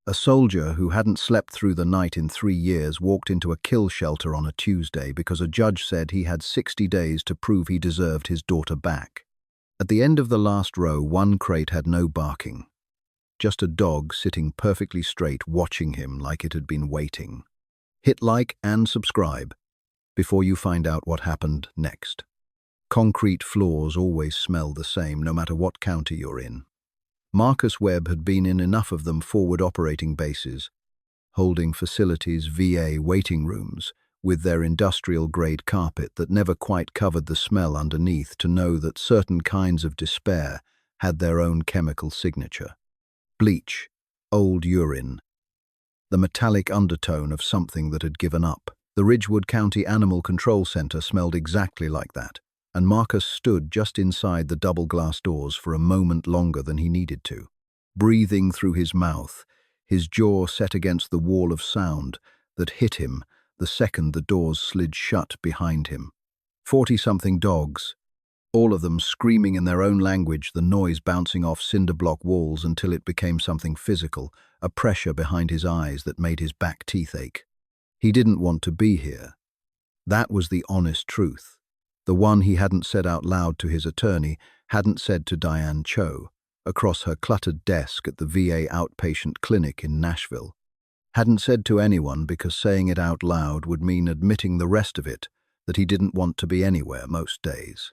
A soldier who hadn't slept through the night in 3 years walked into a kill shelter on a Tuesday because a judge said he had 60 days to prove he deserved his daughter back. At the end of the last row, one crate had no barking. Just a dog sitting perfectly straight watching him like it had been waiting. Hit like and subscribe before you find out what happened next. Concrete floors always smell the same, no matter what county you're in. Marcus Webb had been in enough of them forward operating bases, holding facilities, VA waiting rooms, with their industrial-grade carpet that never quite covered the smell underneath, to know that certain kinds of despair had their own chemical signature. Bleach, old urine, the metallic undertone of something that had given up. The Ridgewood County Animal Control Center smelled exactly like that, and Marcus stood just inside the double-glass doors for a moment longer than he needed to, breathing through his mouth, his jaw set against the wall of sound that hit him the second the doors slid shut behind him. 40-something dogs, all of them screaming in their own language, the noise bouncing off cinder block walls until it became something physical, a pressure behind his eyes that made his back teeth ache. He didn't want to be here. That was the honest truth. The one he hadn't said out loud to his attorney, hadn't said to Diane Cho, across her cluttered desk at the VA outpatient clinic in Nashville. Hadn't said to anyone because saying it out loud would mean admitting the rest of it, that he didn't want to be anywhere most days.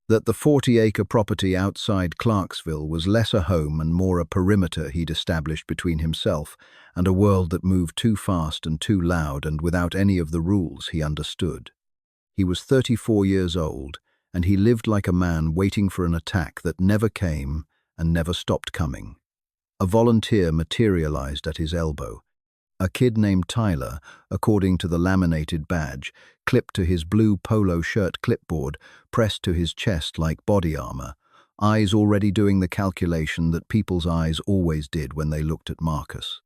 That the 40-acre property outside Clarksville was less a home and more a perimeter he'd established between himself and a world that moved too fast and too loud and without any of the rules he understood. He was 34 years old, and he lived like a man waiting for an attack that never came and never stopped coming. A volunteer materialized at his elbow. A kid named Tyler, according to the laminated badge, clipped to his blue polo shirt clipboard, pressed to his chest like body armor, eyes already doing the calculation that people's eyes always did when they looked at Marcus.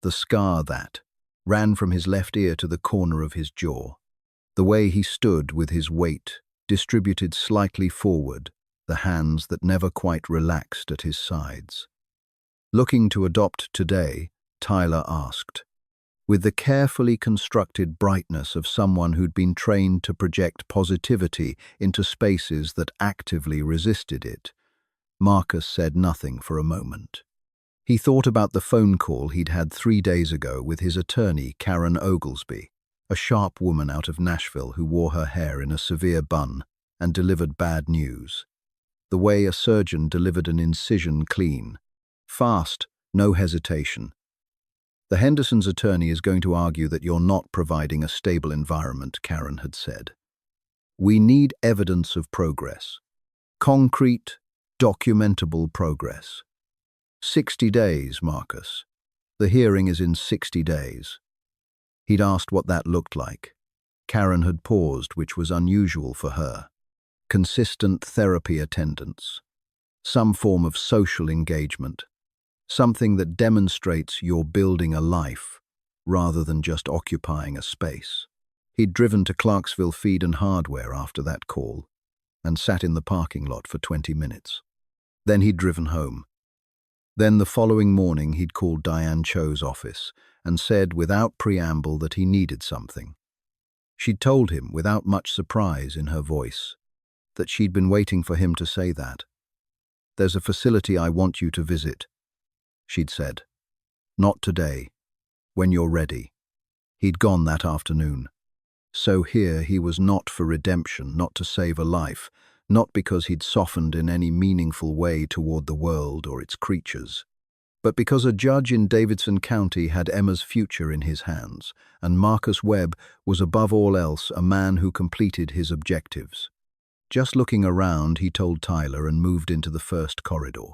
The scar that ran from his left ear to the corner of his jaw. The way he stood with his weight distributed slightly forward, the hands that never quite relaxed at his sides. Looking to adopt today, Tyler asked, with the carefully constructed brightness of someone who'd been trained to project positivity into spaces that actively resisted it. Marcus said nothing for a moment. He thought about the phone call he'd had 3 days ago with his attorney, Karen Oglesby, a sharp woman out of Nashville who wore her hair in a severe bun and delivered bad news. The way a surgeon delivered an incision clean. Fast, no hesitation. The Henderson's attorney is going to argue that you're not providing a stable environment, Karen had said. We need evidence of progress. Concrete, documentable progress. 60 days, Marcus. The hearing is in 60 days. He'd asked what that looked like. Karen had paused, which was unusual for her. Consistent therapy attendance. Some form of social engagement. Something that demonstrates you're building a life, rather than just occupying a space. He'd driven to Clarksville Feed and Hardware after that call, and sat in the parking lot for 20 minutes. Then he'd driven home. Then the following morning he'd called Diane Cho's office and said without preamble that he needed something. She'd told him, without much surprise in her voice, that she'd been waiting for him to say that. There's a facility I want you to visit, she'd said. Not today. When you're ready. He'd gone that afternoon. So here he was, not for redemption, not to save a life, not because he'd softened in any meaningful way toward the world or its creatures, but because a judge in Davidson County had Emma's future in his hands, and Marcus Webb was above all else a man who completed his objectives. Just looking around, he told Tyler and moved into the first corridor.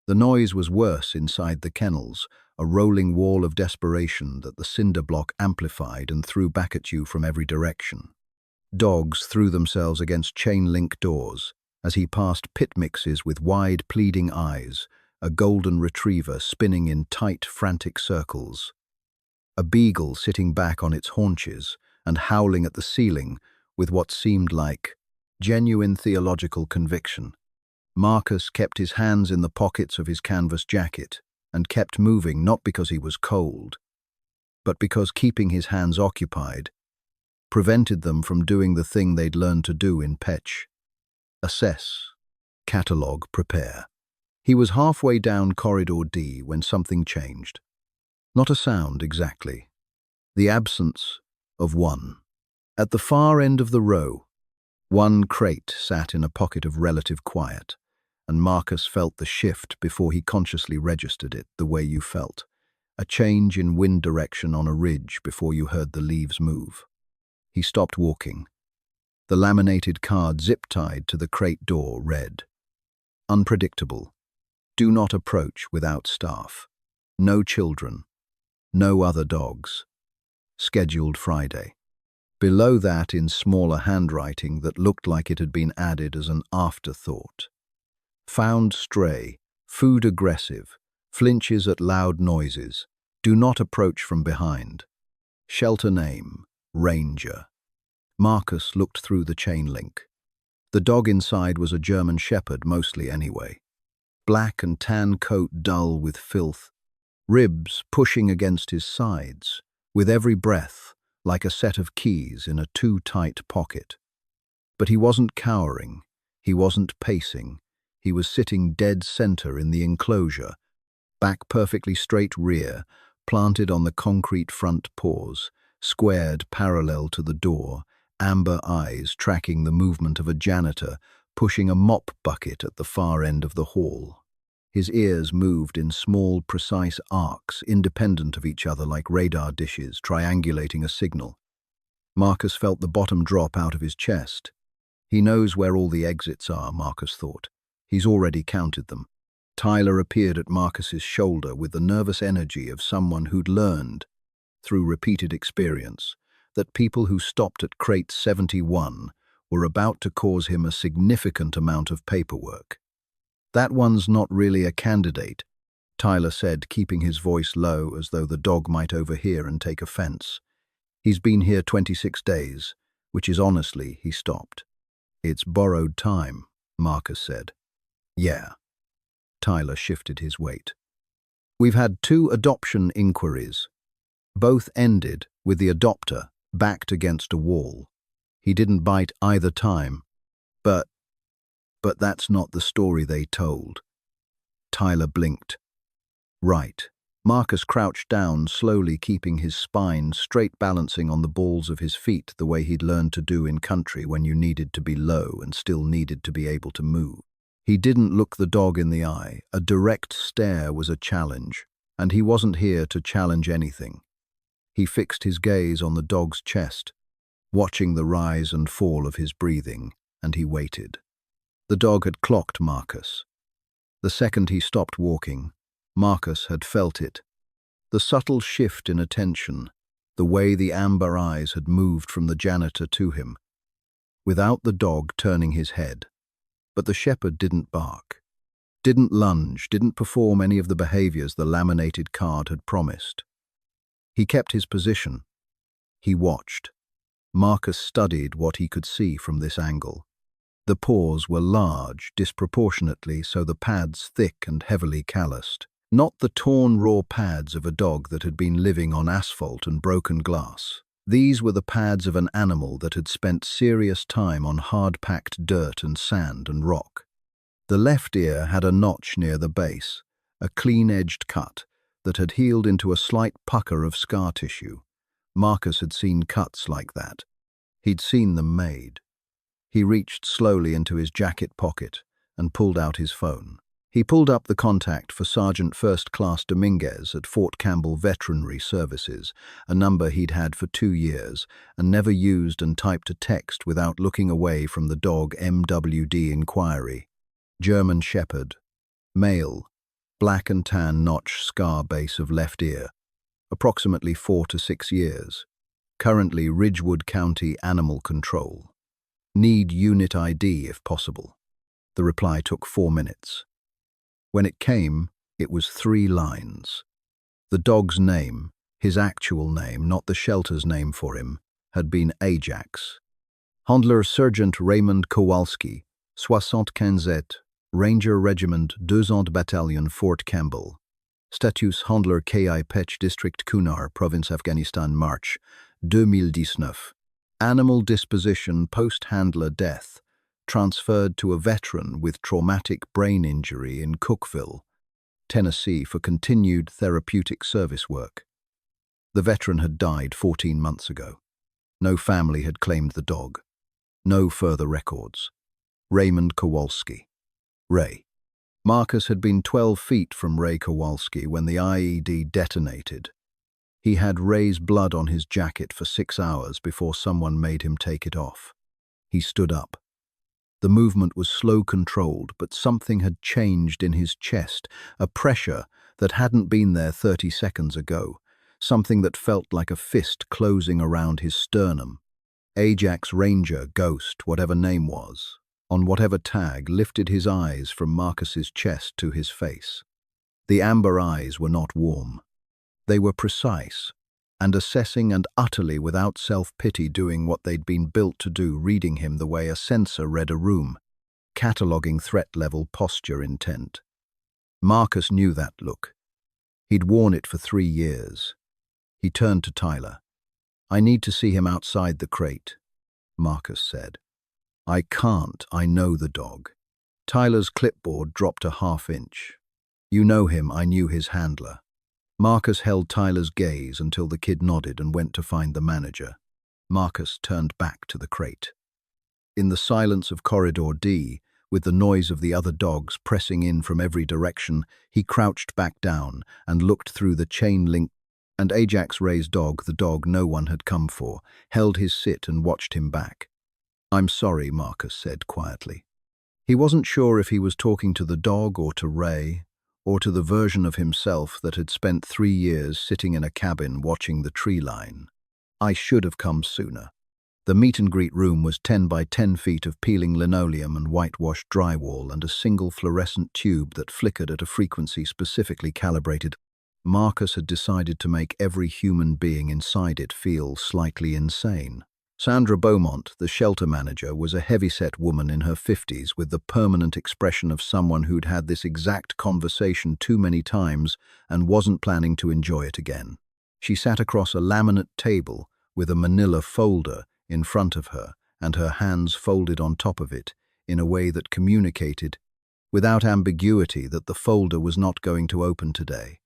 The noise was worse inside the kennels, a rolling wall of desperation that the cinder block amplified and threw back at you from every direction. Dogs threw themselves against chain-link doors as he passed pit mixes with wide, pleading eyes, a golden retriever spinning in tight, frantic circles, a beagle sitting back on its haunches and howling at the ceiling with what seemed like genuine theological conviction. Marcus kept his hands in the pockets of his canvas jacket, and kept moving not because he was cold, but because keeping his hands occupied prevented them from doing the thing they'd learned to do in Petch: assess, catalogue, prepare. He was halfway down corridor D when something changed. Not a sound exactly. The absence of one. At the far end of the row, one crate sat in a pocket of relative quiet, and Marcus felt the shift before he consciously registered it, the way you felt. A change in wind direction on a ridge before you heard the leaves move. He stopped walking. The laminated card zip-tied to the crate door read, "Unpredictable. Do not approach without staff. No children. No other dogs. Scheduled Friday." Below that, in smaller handwriting that looked like it had been added as an afterthought, "Found stray. Food aggressive. Flinches at loud noises. Do not approach from behind. Shelter name, Ranger." Marcus looked through the chain link. The dog inside was a German Shepherd, mostly anyway. Black and tan coat dull with filth, ribs pushing against his sides, with every breath like a set of keys in a too-tight pocket. But he wasn't cowering, he wasn't pacing, he was sitting dead center in the enclosure, back perfectly straight rear, planted on the concrete front paws, squared parallel to the door, amber eyes tracking the movement of a janitor pushing a mop bucket at the far end of the hall. His ears moved in small, precise arcs, independent of each other like radar dishes, triangulating a signal. Marcus felt the bottom drop out of his chest. He knows where all the exits are, Marcus thought. He's already counted them. Tyler appeared at Marcus's shoulder with the nervous energy of someone who'd learned, through repeated experience, that people who stopped at crate 71 were about to cause him a significant amount of paperwork. "That one's not really a candidate," Tyler said, keeping his voice low as though the dog might overhear and take offense. "He's been here 26 days, which is honestly," he stopped. "It's borrowed time," Marcus said. "Yeah." Tyler shifted his weight. "We've had 2 adoption inquiries. Both ended with the adopter backed against a wall. He didn't bite either time, but that's not the story they told." Tyler blinked. "Right." Marcus crouched down, slowly keeping his spine straight, balancing on the balls of his feet the way he'd learned to do in country when you needed to be low and still needed to be able to move. He didn't look the dog in the eye. A direct stare was a challenge, and he wasn't here to challenge anything. He fixed his gaze on the dog's chest, watching the rise and fall of his breathing, and he waited. The dog had clocked Marcus. The second he stopped walking, Marcus had felt it. The subtle shift in attention, the way the amber eyes had moved from the janitor to him, without the dog turning his head. But the shepherd didn't bark, didn't lunge, didn't perform any of the behaviors the laminated card had promised. He kept his position. He watched. Marcus studied what he could see from this angle. The paws were large, disproportionately so, the pads thick and heavily calloused. Not the torn raw pads of a dog that had been living on asphalt and broken glass. These were the pads of an animal that had spent serious time on hard-packed dirt and sand and rock. The left ear had a notch near the base, a clean-edged cut that had healed into a slight pucker of scar tissue. Marcus had seen cuts like that. He'd seen them made. He reached slowly into his jacket pocket and pulled out his phone. He pulled up the contact for Sergeant First Class Dominguez at Fort Campbell Veterinary Services, a number he'd had for 2 years, and never used, and typed a text without looking away from the dog MWD inquiry. German Shepherd. Male. Black and tan notch scar base of left ear. Approximately 4 to 6 years. Currently Ridgewood County Animal Control. Need unit ID if possible. The reply took 4 minutes. When it came, it was 3 lines. The dog's name, his actual name, not the shelter's name for him, had been Ajax. Handler Sergeant Raymond Kowalski, 75, Ranger Regiment 2nd Battalion, Fort Campbell. Status Handler Ki Pech District Kunar, Province Afghanistan, March 2019. Animal disposition post-handler death, transferred to a veteran with traumatic brain injury in Cookeville, Tennessee for continued therapeutic service work. The veteran had died 14 months ago. No family had claimed the dog. No further records. Raymond Kowalski. Ray. Marcus had been 12 feet from Ray Kowalski when the IED detonated. He had Ray's blood on his jacket for 6 hours before someone made him take it off. He stood up. The movement was slow controlled, but something had changed in his chest, a pressure that hadn't been there 30 seconds ago, something that felt like a fist closing around his sternum. Ajax Ranger, Ghost, whatever name was, on whatever tag, lifted his eyes from Marcus's chest to his face. The amber eyes were not warm. They were precise, and assessing and utterly without self-pity, doing what they'd been built to do, reading him the way a sensor read a room, cataloguing threat level, posture, intent. Marcus knew that look. He'd worn it for 3 years. He turned to Tyler. "I need to see him outside the crate," Marcus said. "I can't, I know the dog." Tyler's clipboard dropped a half-inch. "You know him, I knew his handler." Marcus held Tyler's gaze until the kid nodded and went to find the manager. Marcus turned back to the crate. In the silence of Corridor D, with the noise of the other dogs pressing in from every direction, he crouched back down and looked through the chain link, and Ajax Ray's dog, the dog no one had come for, held his sit and watched him back. "I'm sorry," Marcus said quietly. He wasn't sure if he was talking to the dog or to Ray, or to the version of himself that had spent 3 years sitting in a cabin watching the tree line. "I should have come sooner." The meet-and-greet room was 10 by 10 feet of peeling linoleum and whitewashed drywall and a single fluorescent tube that flickered at a frequency specifically calibrated. Marcus had decided to make every human being inside it feel slightly insane. Sandra Beaumont, the shelter manager, was a heavy-set woman in her 50s with the permanent expression of someone who'd had this exact conversation too many times and wasn't planning to enjoy it again. She sat across a laminate table with a manila folder in front of her and her hands folded on top of it in a way that communicated, without ambiguity, that the folder was not going to open today.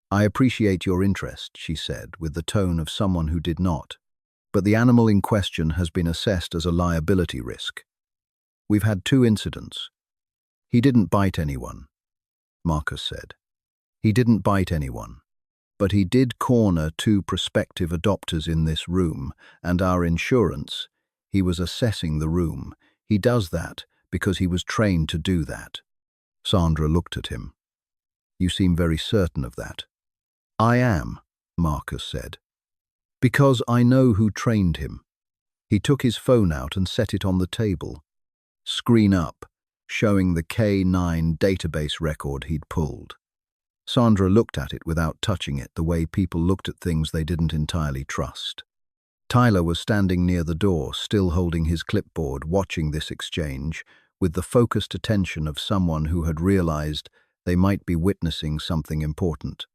"I appreciate your interest," she said, with the tone of someone who did not. "But the animal in question has been assessed as a liability risk. We've had 2 incidents. He didn't bite anyone," Marcus said. "He didn't bite anyone. But he did corner 2 prospective adopters in this room, and our insurance, he was assessing the room. He does that because he was trained to do that." Sandra looked at him. "You seem very certain of that." "I am," Marcus said. "Because I know who trained him." He took his phone out and set it on the table. Screen up, showing the K9 database record he'd pulled. Sandra looked at it without touching it, the way people looked at things they didn't entirely trust. Tyler was standing near the door, still holding his clipboard, watching this exchange, with the focused attention of someone who had realized they might be witnessing something important.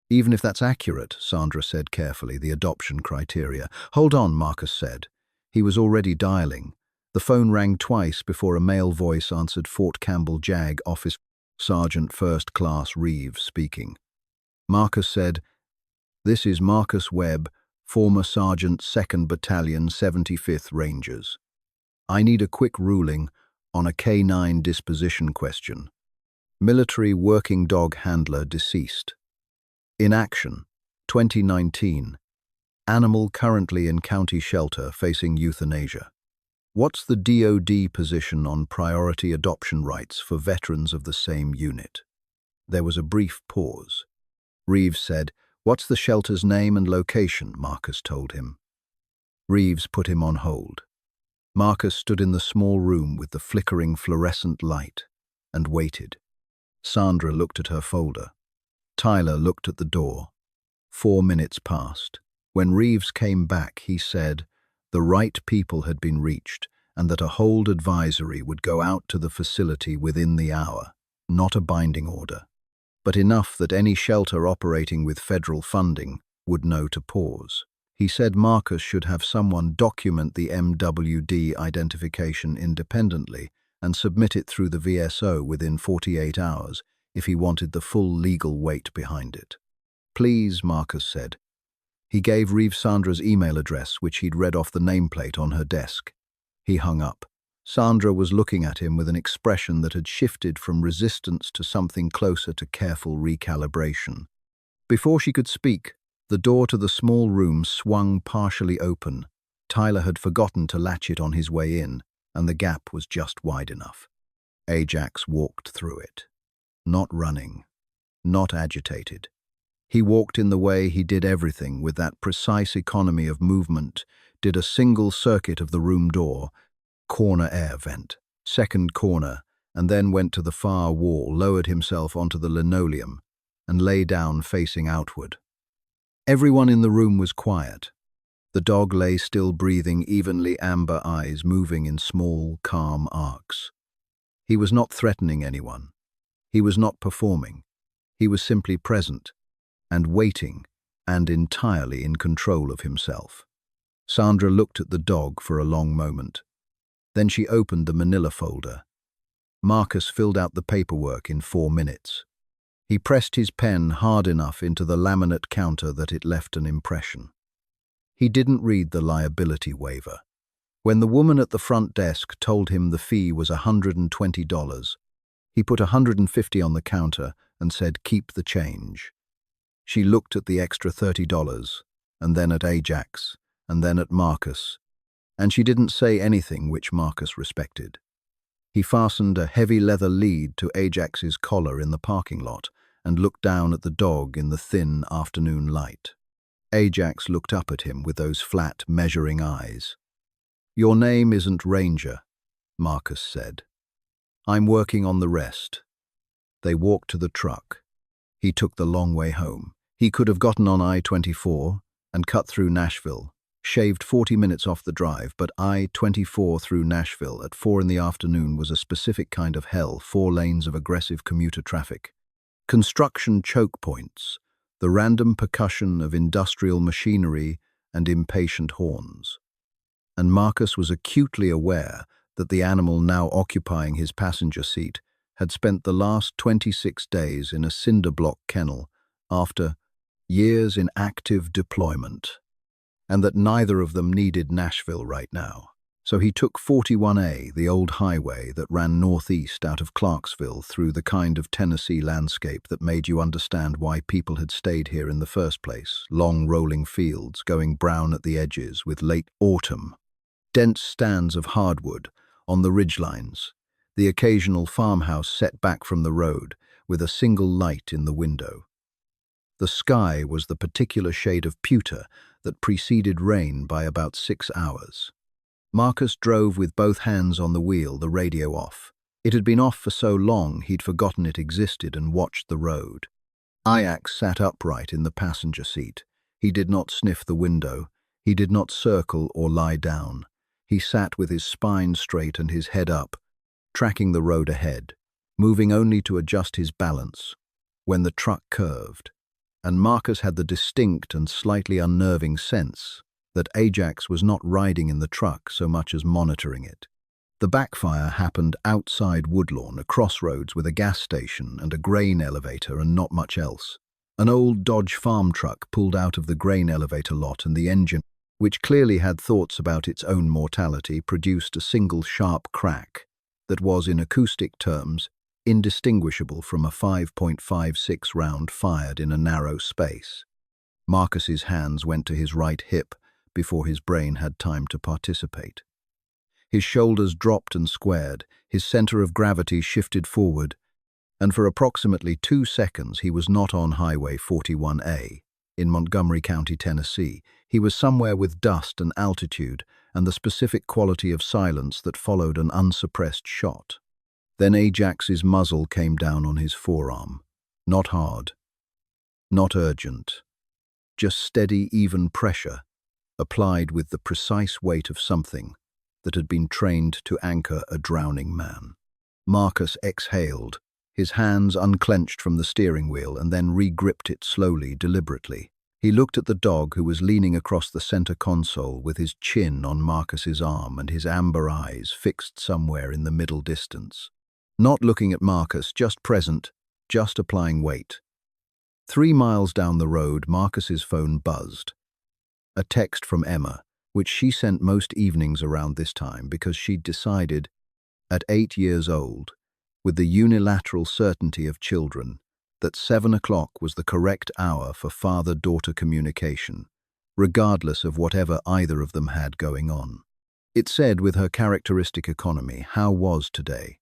"Even if that's accurate," Sandra said carefully, "the adoption criteria." "Hold on," Marcus said. He was already dialing. The phone rang twice before a male voice answered. Fort Campbell JAG Office, Sergeant First Class Reeves speaking. Marcus said, "This is Marcus Webb, former Sergeant 2nd Battalion 75th Rangers. I need a quick ruling on a K9 disposition question. Military working dog handler deceased. In action, 2019. Animal currently in county shelter facing euthanasia. What's the DoD position on priority adoption rights for veterans of the same unit?" There was a brief pause. Reeves said, "What's the shelter's name and location?" Marcus told him. Reeves put him on hold. Marcus stood in the small room with the flickering fluorescent light and waited. Sandra looked at her folder. Tyler looked at the door. 4 minutes passed. When Reeves came back, he said the right people had been reached and that a hold advisory would go out to the facility within the hour, not a binding order. but enough that any shelter operating with federal funding would know to pause. He said Marcus should have someone document the MWD identification independently and submit it through the VSO within 48 hours if he wanted the full legal weight behind it. Please, Marcus said. He gave Reeve Sandra's email address, which he'd read off the nameplate on her desk. He hung up. Sandra was looking at him with an expression that had shifted from resistance to something closer to careful recalibration. Before she could speak, the door to the small room swung partially open. Tyler had forgotten to latch it on his way in, and the gap was just wide enough. Ajax walked through it. Not running, not agitated. He walked in the way he did everything, with that precise economy of movement, did a single circuit of the room door, corner air vent, second corner, and then went to the far wall, lowered himself onto the linoleum, and lay down facing outward. Everyone in the room was quiet. The dog lay still, breathing evenly, amber eyes moving in small, calm arcs. He was not threatening anyone. He was not performing. He was simply present, and waiting, and entirely in control of himself. Sandra looked at the dog for a long moment. Then she opened the manila folder. Marcus filled out the paperwork in 4 minutes. He pressed his pen hard enough into the laminate counter that it left an impression. He didn't read the liability waiver. When the woman at the front desk told him the fee was $120, he put $150 on the counter and said, "Keep the change." She looked at the extra $30, and then at Ajax, and then at Marcus, and she didn't say anything, which Marcus respected. He fastened a heavy leather lead to Ajax's collar in the parking lot and looked down at the dog in the thin afternoon light. Ajax looked up at him with those flat, measuring eyes. "Your name isn't Ranger," Marcus said. "I'm working on the rest." They walked to the truck. He took the long way home. He could have gotten on I-24 and cut through Nashville, shaved 40 minutes off the drive, but I-24 through Nashville at 4 in the afternoon was a specific kind of hell, 4 lanes of aggressive commuter traffic. Construction choke points, the random percussion of industrial machinery and impatient horns. And Marcus was acutely aware that the animal now occupying his passenger seat had spent the last 26 days in a cinder block kennel after years in active deployment, and that neither of them needed Nashville right now. So he took 41A, the old highway that ran northeast out of Clarksville through the kind of Tennessee landscape that made you understand why people had stayed here in the first place. Long rolling fields going brown at the edges with late autumn. Dense stands of hardwood on the ridgelines. The occasional farmhouse set back from the road with a single light in the window. The sky was the particular shade of pewter that preceded rain by about 6 hours. Marcus drove with both hands on the wheel, the radio off. It had been off for so long he'd forgotten it existed and watched the road. Ajax sat upright in the passenger seat. He did not sniff the window. He did not circle or lie down. He sat with his spine straight and his head up, tracking the road ahead, moving only to adjust his balance when the truck curved. And Marcus had the distinct and slightly unnerving sense that Ajax was not riding in the truck so much as monitoring it. The backfire happened outside Woodlawn, a crossroads with a gas station and a grain elevator and not much else. An old Dodge farm truck pulled out of the grain elevator lot, and the engine, which clearly had thoughts about its own mortality, produced a single sharp crack that was, in acoustic terms, indistinguishable from a 5.56 round fired in a narrow space. Marcus's hands went to his right hip before his brain had time to participate. His shoulders dropped and squared, his center of gravity shifted forward, and for approximately 2 seconds he was not on Highway 41A in Montgomery County, Tennessee. He was somewhere with dust and altitude and the specific quality of silence that followed an unsuppressed shot. Then Ajax's muzzle came down on his forearm. Not hard, not urgent, just steady, even pressure, applied with the precise weight of something that had been trained to anchor a drowning man. Marcus exhaled, His hands unclenched from the steering wheel and then re-gripped it slowly, deliberately. He looked at the dog who was leaning across the center console with his chin on Marcus's arm and his amber eyes fixed somewhere in the middle distance. Not looking at Marcus, just present, just applying weight. 3 miles down the road, Marcus's phone buzzed. A text from Emma, which she sent most evenings around this time because she'd decided, at 8 years old, with the unilateral certainty of children, that 7 o'clock was the correct hour for father-daughter communication, regardless of whatever either of them had going on. It said with her characteristic economy, "How was today?"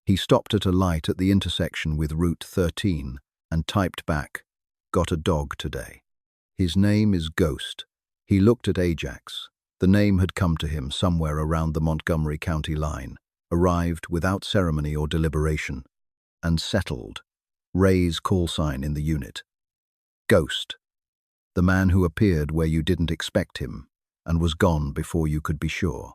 He stopped at a light at the intersection with Route 13 and typed back, "Got a dog today." His name is Ghost. He looked at Ajax. The name had come to him somewhere around the Montgomery County line, arrived without ceremony or deliberation, and settled. Ray's call sign in the unit. Ghost. The man who appeared where you didn't expect him and was gone before you could be sure.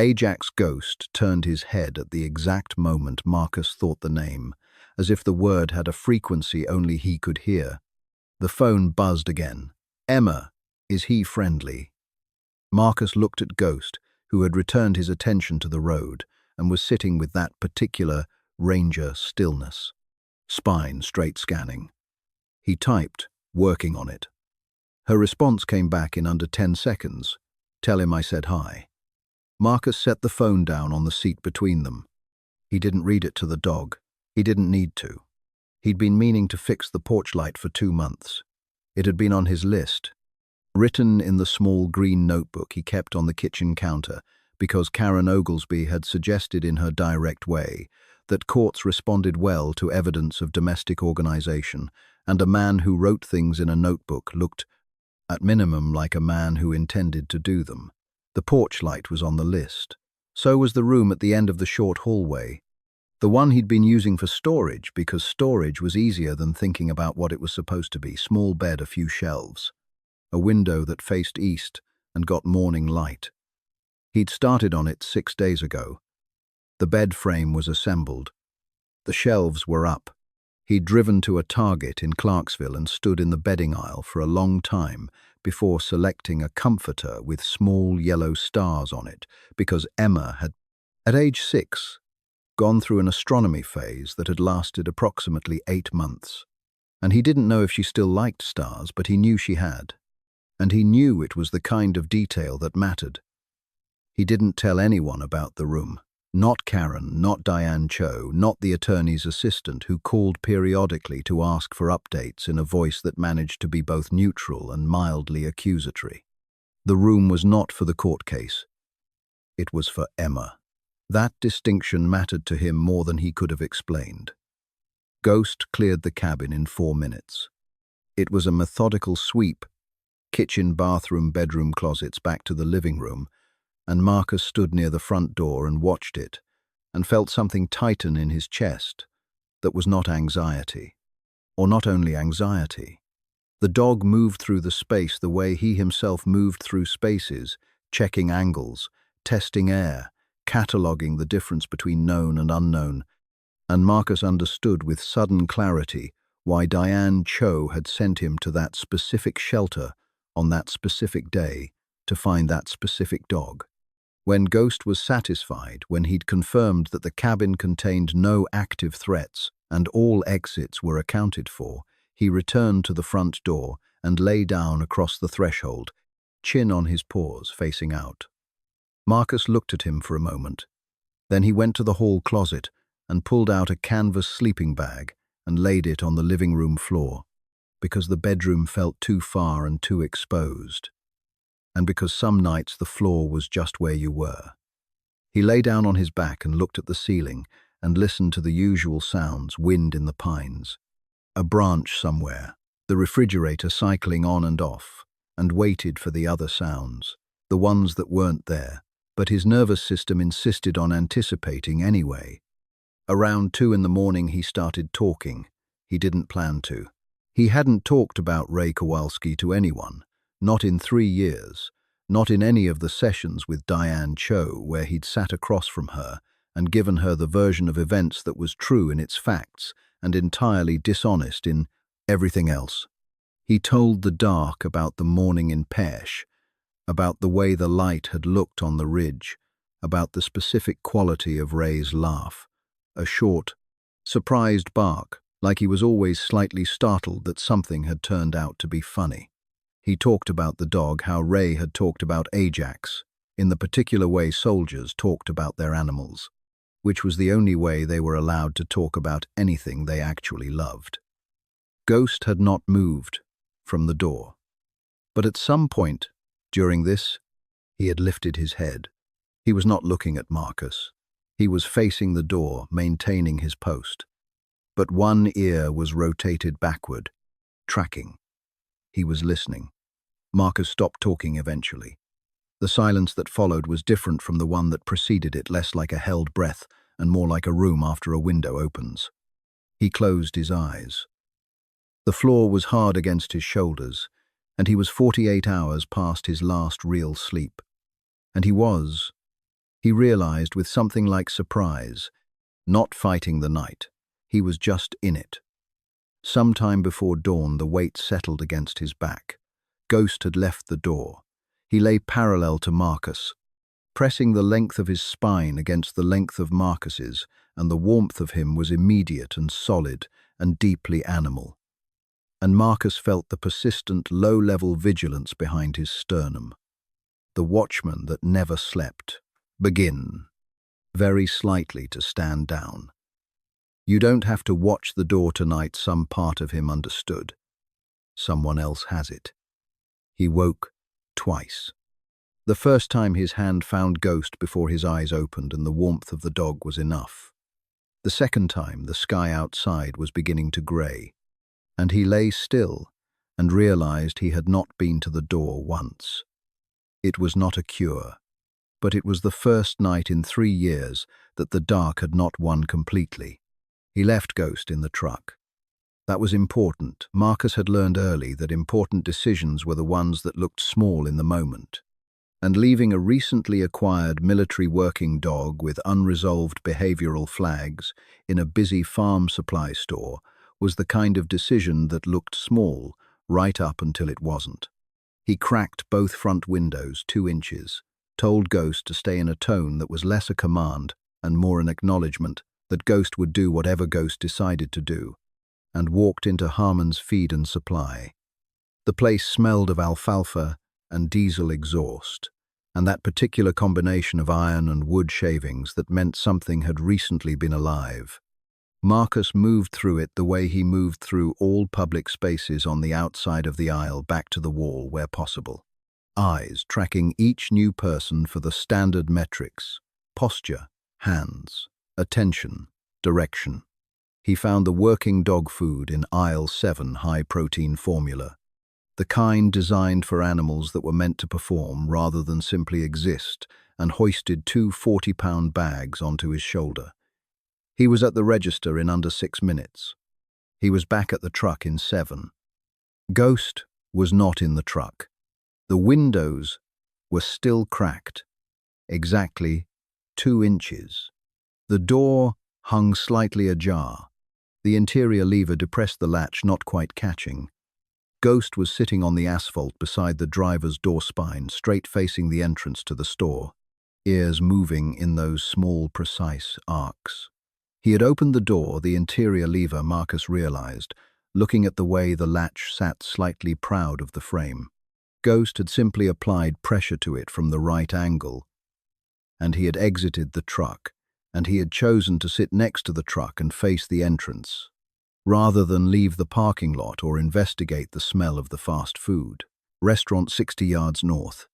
Ajax Ghost turned his head at the exact moment Marcus thought the name, as if the word had a frequency only he could hear. The phone buzzed again. "Emma, is he friendly?" Marcus looked at Ghost, who had returned his attention to the road and was sitting with that particular ranger stillness. Spine straight scanning. He typed, working on it. Her response came back in under 10 seconds. "Tell him I said hi." Marcus set the phone down on the seat between them. He didn't read it to the dog. He didn't need to. He'd been meaning to fix the porch light for 2 months. It had been on his list, written in the small green notebook he kept on the kitchen counter, because Karen Oglesby had suggested in her direct way that courts responded well to evidence of domestic organization, and a man who wrote things in a notebook looked, at minimum, like a man who intended to do them. The porch light was on the list. So was the room at the end of the short hallway. The one he'd been using for storage, because storage was easier than thinking about what it was supposed to be. Small bed, a few shelves. A window that faced east and got morning light. He'd started on it 6 days ago. The bed frame was assembled. The shelves were up. He'd driven to a Target in Clarksville and stood in the bedding aisle for a long time before selecting a comforter with small yellow stars on it, because Emma had, at age 6, gone through an astronomy phase that had lasted approximately 8 months. And he didn't know if she still liked stars, but he knew she had. And he knew it was the kind of detail that mattered. He didn't tell anyone about the room. Not Karen, not Diane Cho, not the attorney's assistant who called periodically to ask for updates in a voice that managed to be both neutral and mildly accusatory. The room was not for the court case. It was for Emma. That distinction mattered to him more than he could have explained. Ghost cleared the cabin in 4 minutes. It was a methodical sweep, kitchen, bathroom, bedroom, closets, back to the living room, and Marcus stood near the front door and watched it, and felt something tighten in his chest that was not anxiety. Or not only anxiety. The dog moved through the space the way he himself moved through spaces, checking angles, testing air, cataloguing the difference between known and unknown, and Marcus understood with sudden clarity why Diane Cho had sent him to that specific shelter on that specific day to find that specific dog. When Ghost was satisfied, when he'd confirmed that the cabin contained no active threats and all exits were accounted for, he returned to the front door and lay down across the threshold, chin on his paws, facing out. Marcus looked at him for a moment. Then he went to the hall closet and pulled out a canvas sleeping bag and laid it on the living room floor, because the bedroom felt too far and too exposed, and because some nights the floor was just where you were. He lay down on his back and looked at the ceiling and listened to the usual sounds, wind in the pines, a branch somewhere, the refrigerator cycling on and off, and waited for the other sounds, the ones that weren't there, but his nervous system insisted on anticipating anyway. Around 2 in the morning he started talking. He didn't plan to. He hadn't talked about Ray Kowalski to anyone, not in 3 years, not in any of the sessions with Diane Cho where he'd sat across from her and given her the version of events that was true in its facts and entirely dishonest in everything else. He told the dark about the morning in Pesh, about the way the light had looked on the ridge, about the specific quality of Ray's laugh, a short, surprised bark, like he was always slightly startled that something had turned out to be funny. He talked about the dog, how Ray had talked about Ajax, in the particular way soldiers talked about their animals, which was the only way they were allowed to talk about anything they actually loved. Ghost had not moved from the door, but at some point during this, he had lifted his head. He was not looking at Marcus. He was facing the door, maintaining his post. But one ear was rotated backward, tracking. He was listening. Marcus stopped talking eventually. The silence that followed was different from the one that preceded it, less like a held breath and more like a room after a window opens. He closed his eyes. The floor was hard against his shoulders, and he was 48 hours past his last real sleep. And he realized with something like surprise, not fighting the night. He was just in it. Sometime before dawn, the weight settled against his back. Ghost had left the door. He lay parallel to Marcus, pressing the length of his spine against the length of Marcus's, and the warmth of him was immediate and solid and deeply animal. And Marcus felt the persistent, low-level vigilance behind his sternum. The watchman that never slept. Begin, very slightly, to stand down. You don't have to watch the door tonight, some part of him understood. Someone else has it. He woke twice. The first time his hand found Ghost before his eyes opened and the warmth of the dog was enough. The second time, the sky outside was beginning to grey, and he lay still and realized he had not been to the door once. It was not a cure, but it was the first night in 3 years that the dark had not won completely. He left Ghost in the truck. That was important. Marcus had learned early that important decisions were the ones that looked small in the moment. And leaving a recently acquired military working dog with unresolved behavioral flags in a busy farm supply store was the kind of decision that looked small right up until it wasn't. He cracked both front windows 2 inches, told Ghost to stay in a tone that was less a command and more an acknowledgement that Ghost would do whatever Ghost decided to do, and walked into Harmon's Feed and Supply. The place smelled of alfalfa and diesel exhaust, and that particular combination of iron and wood shavings that meant something had recently been alive. Marcus moved through it the way he moved through all public spaces on the outside of the aisle back to the wall where possible. Eyes tracking each new person for the standard metrics: posture, hands, attention, direction. He found the working dog food in aisle 7 high-protein formula, the kind designed for animals that were meant to perform rather than simply exist, and hoisted 2 40-pound bags onto his shoulder. He was at the register in under 6 minutes. He was back at the truck in 7. Ghost was not in the truck. The windows were still cracked, exactly 2 inches. The door hung slightly ajar. The interior lever depressed the latch, not quite catching. Ghost was sitting on the asphalt beside the driver's door spine, straight facing the entrance to the store, ears moving in those small, precise arcs. He had opened the door, the interior lever, Marcus realized, looking at the way the latch sat slightly proud of the frame. Ghost had simply applied pressure to it from the right angle, and he had exited the truck, and he had chosen to sit next to the truck and face the entrance, rather than leave the parking lot or investigate the smell of the fast food. Restaurant 60 yards north.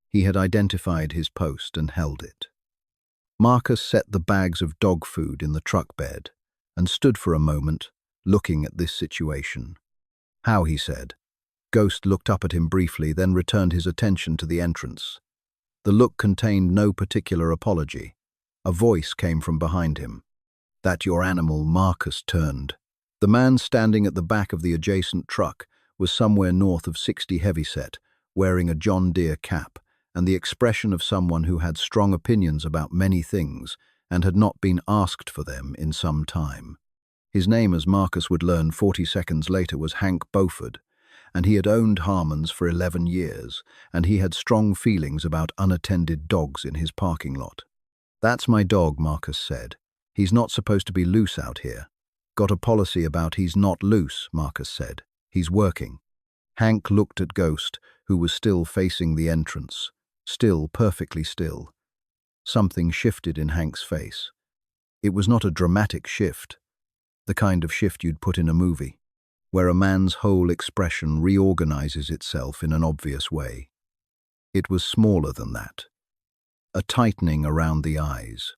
He had identified his post and held it. Marcus set the bags of dog food in the truck bed and stood for a moment, looking at this situation. "How?" he said. Ghost looked up at him briefly, then returned his attention to the entrance. The look contained no particular apology. A voice came from behind him. "That your animal?" Marcus turned. The man standing at the back of the adjacent truck was somewhere north of 60 heavyset, wearing a John Deere cap and the expression of someone who had strong opinions about many things and had not been asked for them in some time. His name, as Marcus would learn 40 seconds later, was Hank Beauford, and he had owned Harmon's for 11 years, and he had strong feelings about unattended dogs in his parking lot. "That's my dog," Marcus said. "He's not supposed to be loose out here." "Got a policy about he's not loose," Marcus said. "He's working." Hank looked at Ghost, who was still facing the entrance. Still, perfectly still. Something shifted in Hank's face. It was not a dramatic shift, the kind of shift you'd put in a movie, where a man's whole expression reorganizes itself in an obvious way. It was smaller than that. A tightening around the eyes.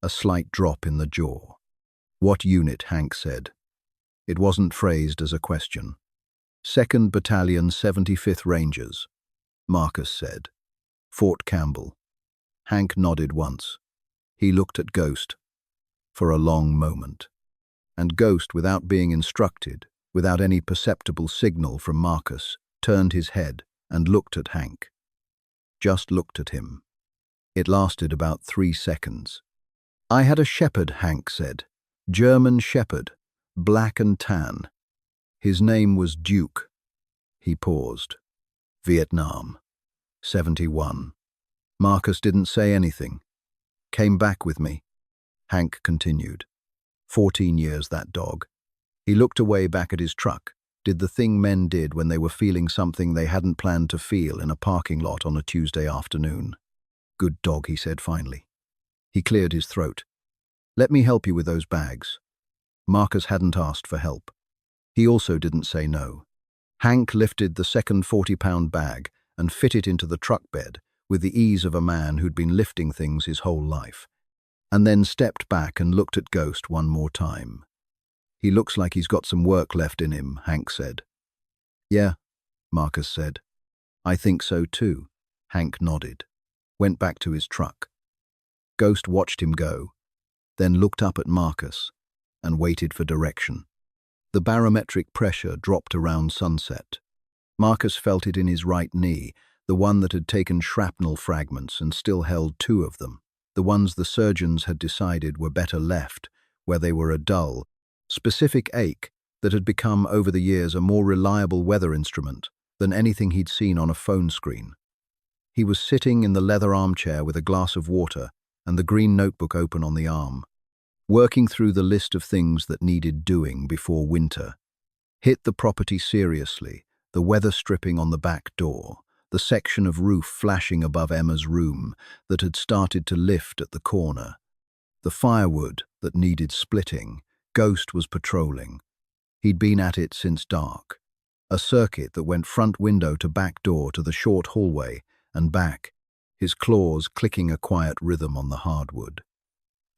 A slight drop in the jaw. "What unit?" Hank said. It wasn't phrased as a question. "2nd Battalion, 75th Rangers," Marcus said. "Fort Campbell." Hank nodded once. He looked at Ghost for a long moment. And Ghost, without being instructed, without any perceptible signal from Marcus, turned his head and looked at Hank. Just looked at him. It lasted about 3 seconds. "I had a shepherd," Hank said. "German shepherd, black and tan. His name was Duke." He paused. "Vietnam. 71. Marcus didn't say anything. "Came back with me," Hank continued. 14 years, that dog. He looked away back at his truck, did the thing men did when they were feeling something they hadn't planned to feel in a parking lot on a Tuesday afternoon. "Good dog," he said finally. He cleared his throat. "Let me help you with those bags." Marcus hadn't asked for help. He also didn't say no. Hank lifted the second 40-pound bag and fit it into the truck bed with the ease of a man who'd been lifting things his whole life, and then stepped back and looked at Ghost one more time. "He looks like he's got some work left in him," Hank said. "Yeah," Marcus said. "I think so too." Hank nodded, went back to his truck. Ghost watched him go, then looked up at Marcus and waited for direction. The barometric pressure dropped around sunset. Marcus felt it in his right knee, the one that had taken shrapnel fragments and still held 2 of them, the ones the surgeons had decided were better left, where they were a dull, specific ache that had become over the years a more reliable weather instrument than anything he'd seen on a phone screen. He was sitting in the leather armchair with a glass of water and the green notebook open on the arm, working through the list of things that needed doing before winter. Hit the property seriously, the weather stripping on the back door, the section of roof flashing above Emma's room that had started to lift at the corner, the firewood that needed splitting. Ghost was patrolling. He'd been at it since dark. A circuit that went front window to back door to the short hallway and back, his claws clicking a quiet rhythm on the hardwood.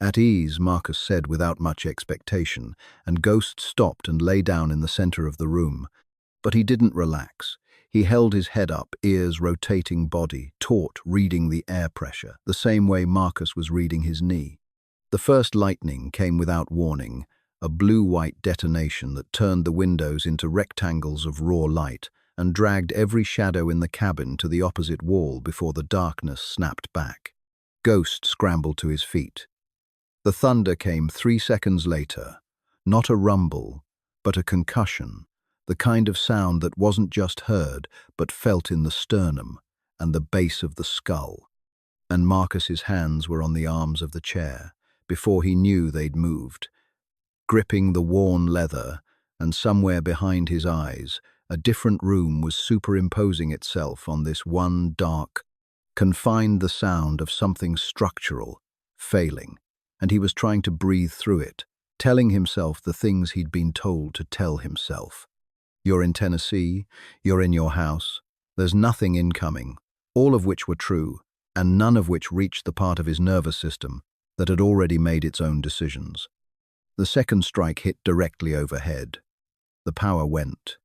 "At ease," Marcus said without much expectation, and Ghost stopped and lay down in the center of the room. But he didn't relax. He held his head up, ears rotating, body taut, reading the air pressure, the same way Marcus was reading his knee. The first lightning came without warning, a blue-white detonation that turned the windows into rectangles of raw light and dragged every shadow in the cabin to the opposite wall before the darkness snapped back. Ghost scrambled to his feet. The thunder came 3 seconds later, not a rumble, but a concussion, the kind of sound that wasn't just heard, but felt in the sternum and the base of the skull. And Marcus's hands were on the arms of the chair, before he knew they'd moved, gripping the worn leather, and somewhere behind his eyes, a different room was superimposing itself on this one dark, confined the sound of something structural, failing, and he was trying to breathe through it, telling himself the things he'd been told to tell himself. "You're in Tennessee, you're in your house, there's nothing incoming," all of which were true, and none of which reached the part of his nervous system that had already made its own decisions. The second strike hit directly overhead. The power went.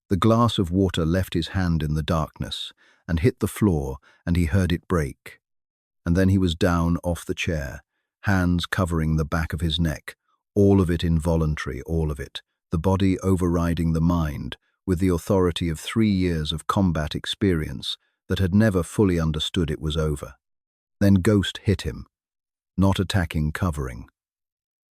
The glass of water left his hand in the darkness and hit the floor, and he heard it break. And then he was down off the chair, hands covering the back of his neck, all of it involuntary, all of it, the body overriding the mind with the authority of 3 years of combat experience that had never fully understood it was over. Then Ghost hit him. not attacking covering.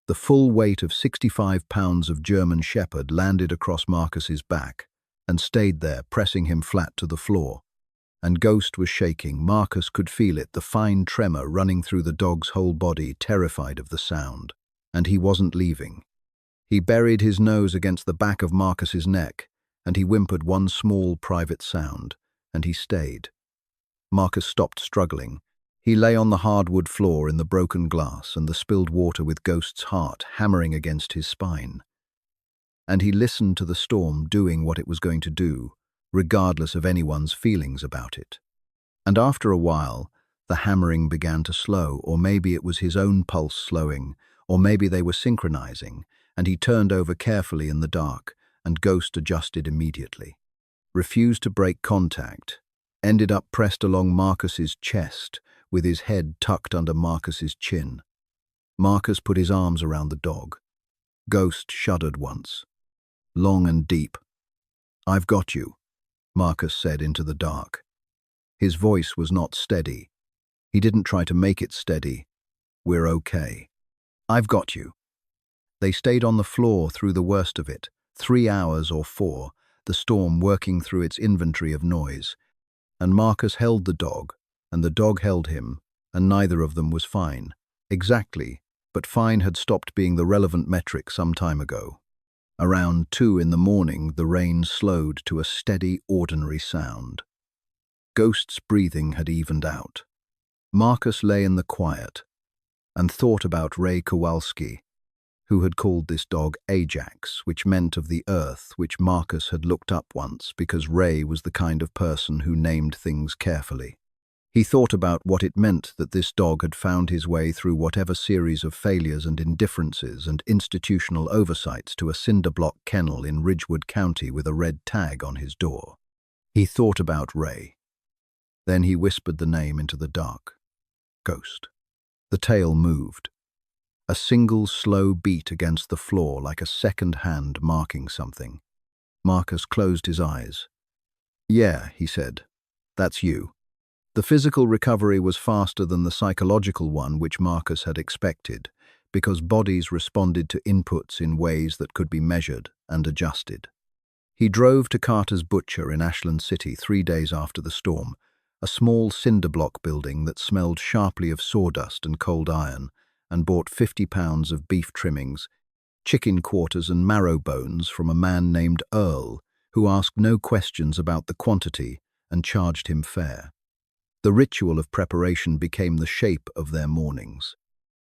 The full weight of 65 pounds of German Shepherd landed across Marcus's back and stayed there, pressing him flat to the floor. And Ghost was shaking. Marcus could feel it, the fine tremor running through the dog's whole body, terrified of the sound. And he wasn't leaving. He buried his nose against the back of Marcus's neck, and he whimpered one small, private sound, and he stayed. Marcus stopped struggling. He lay on the hardwood floor in the broken glass and the spilled water with Ghost's heart hammering against his spine. And he listened to the storm doing what it was going to do, regardless of anyone's feelings about it. And after a while, the hammering began to slow, or maybe it was his own pulse slowing, or maybe they were synchronizing, and he turned over carefully in the dark, and Ghost adjusted immediately. Refused to break contact, ended up pressed along Marcus's chest, with his head tucked under Marcus's chin. Marcus put his arms around the dog. Ghost shuddered once. Long and deep. "I've got you," Marcus said into the dark. His voice was not steady. He didn't try to make it steady. "We're okay. I've got you." They stayed on the floor through the worst of it, 3 hours or 4, the storm working through its inventory of noise. And Marcus held the dog, and the dog held him, and neither of them was fine. Exactly, but fine had stopped being the relevant metric some time ago. Around 2 in the morning, the rain slowed to a steady, ordinary sound. Ghost's breathing had evened out. Marcus lay in the quiet and thought about Ray Kowalski, who had called this dog Ajax, which meant of the earth, which Marcus had looked up once because Ray was the kind of person who named things carefully. He thought about what it meant that this dog had found his way through whatever series of failures and indifferences and institutional oversights to a cinder-block kennel in Ridgewood County with a red tag on his door. He thought about Ray. Then he whispered the name into the dark. Ghost. The tail moved. A single slow beat against the floor like a second hand marking something. Marcus closed his eyes. "Yeah," he said. "That's you." The physical recovery was faster than the psychological one which Marcus had expected, because bodies responded to inputs in ways that could be measured and adjusted. He drove to Carter's Butcher in Ashland City 3 days after the storm, a small cinder-block building that smelled sharply of sawdust and cold iron, and bought 50 pounds of beef trimmings, chicken quarters and marrow bones from a man named Earl, who asked no questions about the quantity and charged him fair. The ritual of preparation became the shape of their mornings.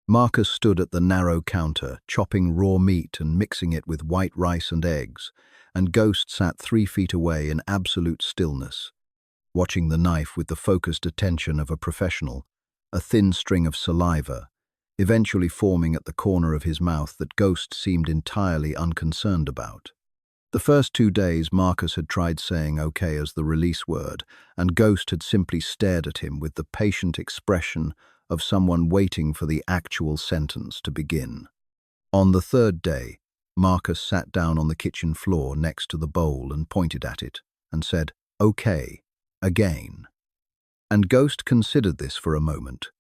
Marcus stood at the narrow counter, chopping raw meat and mixing it with white rice and eggs, and Ghost sat 3 feet away in absolute stillness, watching the knife with the focused attention of a professional, a thin string of saliva, eventually forming at the corner of his mouth that Ghost seemed entirely unconcerned about. The first 2 days, Marcus had tried saying okay as the release word, and Ghost had simply stared at him with the patient expression of someone waiting for the actual sentence to begin. On the 3rd day, Marcus sat down on the kitchen floor next to the bowl and pointed at it and said, "Okay, again." And Ghost considered this for a moment,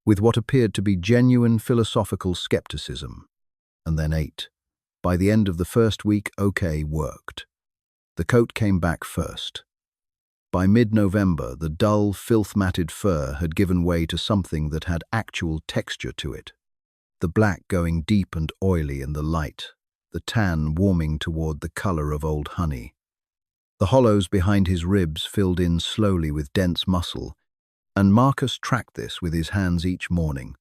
with what appeared to be genuine philosophical skepticism, and then ate. By the end of the first week, okay worked. The coat came back first. By mid-November, the dull, filth-matted fur had given way to something that had actual texture to it, the black going deep and oily in the light, the tan warming toward the color of old honey. The hollows behind his ribs filled in slowly with dense muscle, and Marcus tracked this with his hands each morning,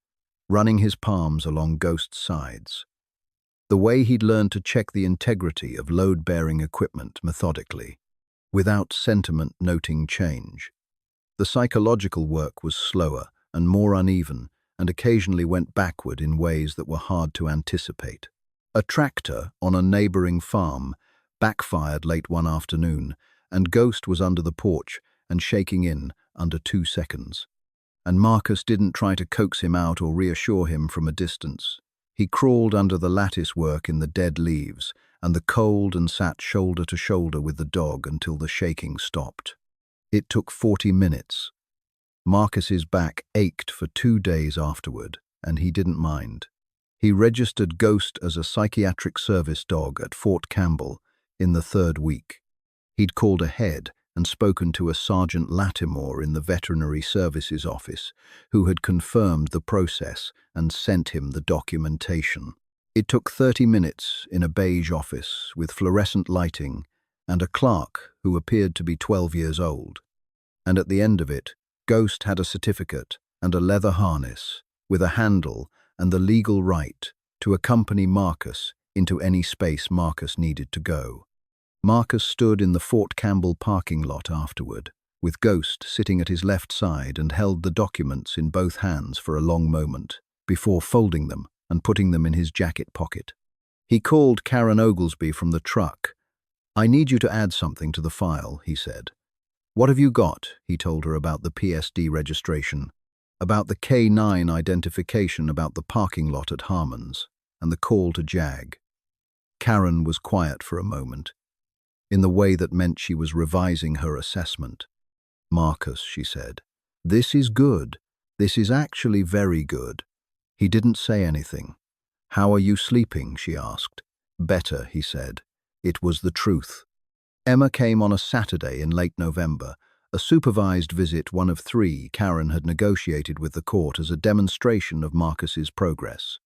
running his palms along Ghost's sides. The way he'd learned to check the integrity of load-bearing equipment methodically, without sentiment noting change. The psychological work was slower and more uneven, and occasionally went backward in ways that were hard to anticipate. A tractor on a neighboring farm backfired late one afternoon, and Ghost was under the porch and shaking in under 2 seconds. And Marcus didn't try to coax him out or reassure him from a distance. He crawled under the lattice work in the dead leaves and the cold and sat shoulder to shoulder with the dog until the shaking stopped. It took 40 minutes. Marcus's back ached for 2 days afterward, and he didn't mind. He registered Ghost as a psychiatric service dog at Fort Campbell in the 3rd week. He'd called ahead and spoken to a Sergeant Lattimore in the Veterinary Services Office, who had confirmed the process and sent him the documentation. It took 30 minutes in a beige office with fluorescent lighting and a clerk who appeared to be 12 years old. And at the end of it, Ghost had a certificate and a leather harness with a handle and the legal right to accompany Marcus into any space Marcus needed to go. Marcus stood in the Fort Campbell parking lot afterward, with Ghost sitting at his left side, and held the documents in both hands for a long moment, before folding them and putting them in his jacket pocket. He called Karen Oglesby from the truck. "I need you to add something to the file," he said. "What have you got?" He told her about the PSD registration, about the K9 identification, about the parking lot at Harmon's, and the call to Jag. Karen was quiet for a moment, in the way that meant she was revising her assessment. "Marcus," she said, "this is good. This is actually very good." He didn't say anything. "How are you sleeping?" she asked. "Better," he said. It was the truth. Emma came on a Saturday in late November, a supervised visit, one of 3 Karen had negotiated with the court as a demonstration of Marcus's progress.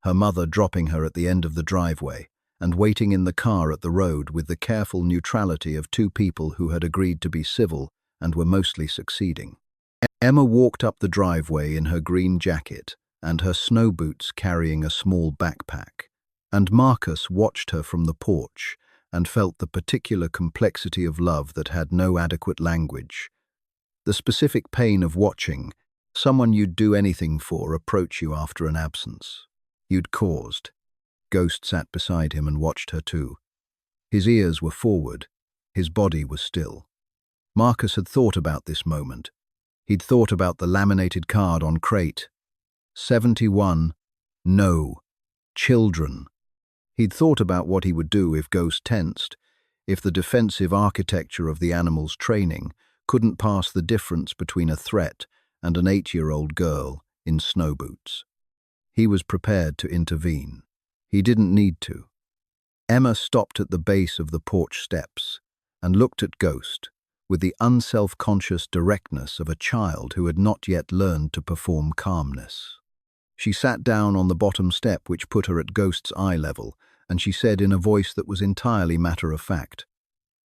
Her mother dropping her at the end of the driveway, and waiting in the car at the road with the careful neutrality of 2 people who had agreed to be civil and were mostly succeeding. Emma walked up the driveway in her green jacket and her snow boots, carrying a small backpack, and Marcus watched her from the porch and felt the particular complexity of love that had no adequate language. The specific pain of watching someone you'd do anything for approach you after an absence you'd caused. Ghost sat beside him and watched her too. His ears were forward, his body was still. Marcus had thought about this moment. He'd thought about the laminated card on crate. 71, no, children. He'd thought about what he would do if Ghost tensed, if the defensive architecture of the animal's training couldn't pass the difference between a threat and an 8-year-old girl in snow boots. He was prepared to intervene. He didn't need to. Emma stopped at the base of the porch steps and looked at Ghost with the unself-conscious directness of a child who had not yet learned to perform calmness. She sat down on the bottom step, which put her at Ghost's eye level, and she said in a voice that was entirely matter-of-fact,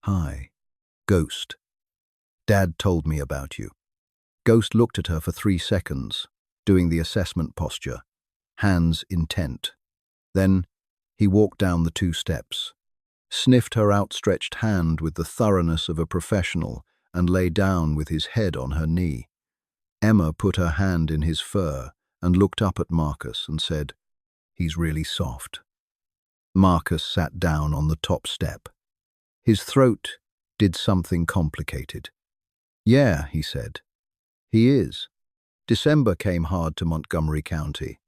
"Hi, Ghost. Dad told me about you." Ghost looked at her for 3 seconds, doing the assessment posture, hands intent. Then he walked down the 2 steps, sniffed her outstretched hand with the thoroughness of a professional, and lay down with his head on her knee. Emma put her hand in his fur and looked up at Marcus and said, "He's really soft." Marcus sat down on the top step. His throat did something complicated. "Yeah," he said. "He is." December came hard to Montgomery County.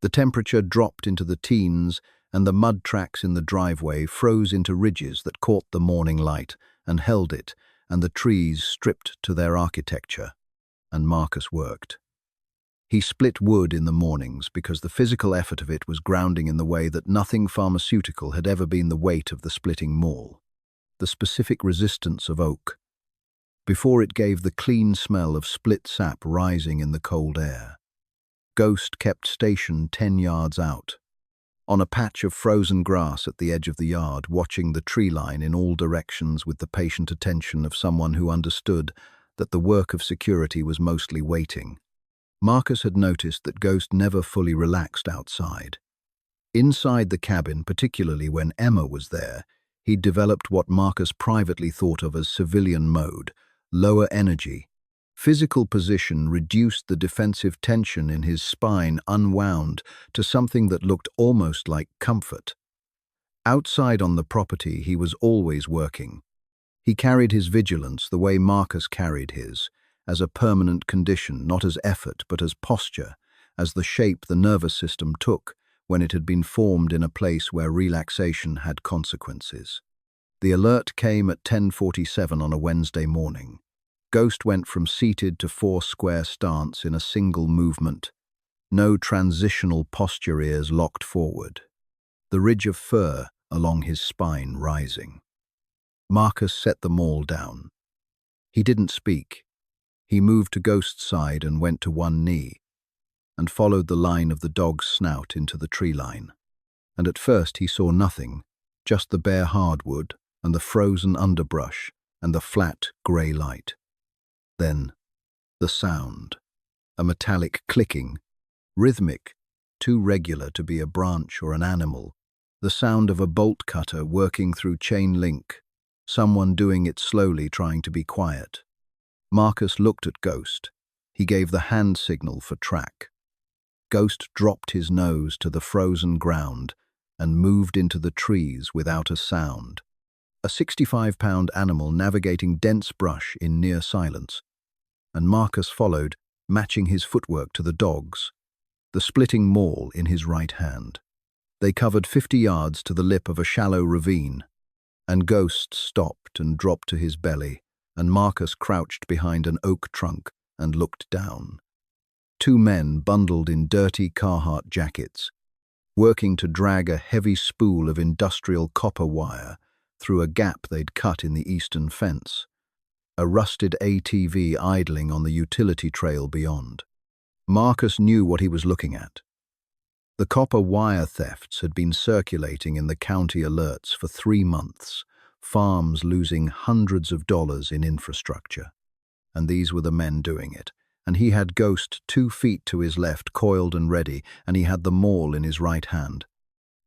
The temperature dropped into the teens, and the mud tracks in the driveway froze into ridges that caught the morning light and held it, and the trees stripped to their architecture. And Marcus worked. He split wood in the mornings because the physical effort of it was grounding in the way that nothing pharmaceutical had ever been the weight of the splitting maul. The specific resistance of oak, before it gave the clean smell of split sap rising in the cold air. Ghost kept station 10 yards out, on a patch of frozen grass at the edge of the yard, watching the tree line in all directions with the patient attention of someone who understood that the work of security was mostly waiting. Marcus had noticed that Ghost never fully relaxed outside. Inside the cabin, particularly when Emma was there, he'd developed what Marcus privately thought of as civilian mode, lower energy. Physical position reduced the defensive tension in his spine, unwound to something that looked almost like comfort. Outside on the property, he was always working. He carried his vigilance the way Marcus carried his, as a permanent condition, not as effort but as posture, as the shape the nervous system took when it had been formed in a place where relaxation had consequences. The alert came at 10:47 on a Wednesday morning. Ghost went from seated to 4-square stance in a single movement. no transitional posture ears locked forward, the ridge of fur along his spine rising. Marcus set them all down. He didn't speak. He moved to Ghost's side and went to one knee, and followed the line of the dog's snout into the tree line. And at first he saw nothing, just the bare hardwood and the frozen underbrush and the flat grey light. Then, the sound, a metallic clicking, rhythmic, too regular to be a branch or an animal, the sound of a bolt cutter working through chain link, someone doing it slowly, trying to be quiet. Marcus looked at Ghost. He gave the hand signal for track. Ghost dropped his nose to the frozen ground and moved into the trees without a sound. A 65-pound animal navigating dense brush in near silence, and Marcus followed, matching his footwork to the dog's, the splitting maul in his right hand. They covered 50 yards to the lip of a shallow ravine, and Ghost stopped and dropped to his belly, and Marcus crouched behind an oak trunk and looked down. Two men bundled in dirty Carhartt jackets, working to drag a heavy spool of industrial copper wire through a gap they'd cut in the eastern fence, a rusted ATV idling on the utility trail beyond. Marcus knew what he was looking at. The copper wire thefts had been circulating in the county alerts for 3 months, farms losing hundreds of dollars in infrastructure. And these were the men doing it. And he had Ghost 2 feet to his left, coiled and ready, and he had the maul in his right hand.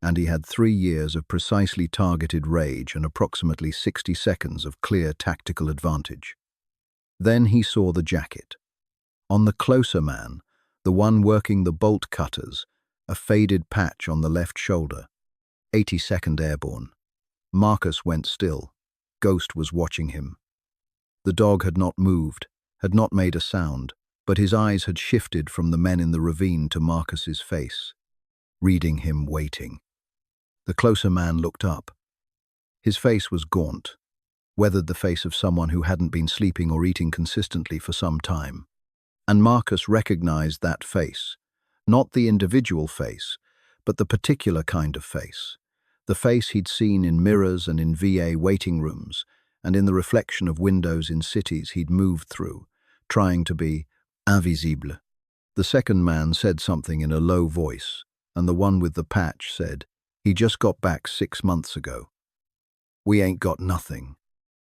And he had 3 years of precisely targeted rage and approximately 60 seconds of clear tactical advantage. Then he saw the jacket. On the closer man, the one working the bolt cutters, a faded patch on the left shoulder. 82nd Airborne. Marcus went still. Ghost was watching him. The dog had not moved, had not made a sound, but his eyes had shifted from the men in the ravine to Marcus's face, reading him, waiting. The closer man looked up. His face was gaunt, weathered, the face of someone who hadn't been sleeping or eating consistently for some time. And Marcus recognized that face, not the individual face, but the particular kind of face, the face he'd seen in mirrors and in VA waiting rooms, and in the reflection of windows in cities he'd moved through, trying to be invisible. The second man said something in a low voice, and the one with the patch said, "He just got back 6 months ago." "We ain't got nothing."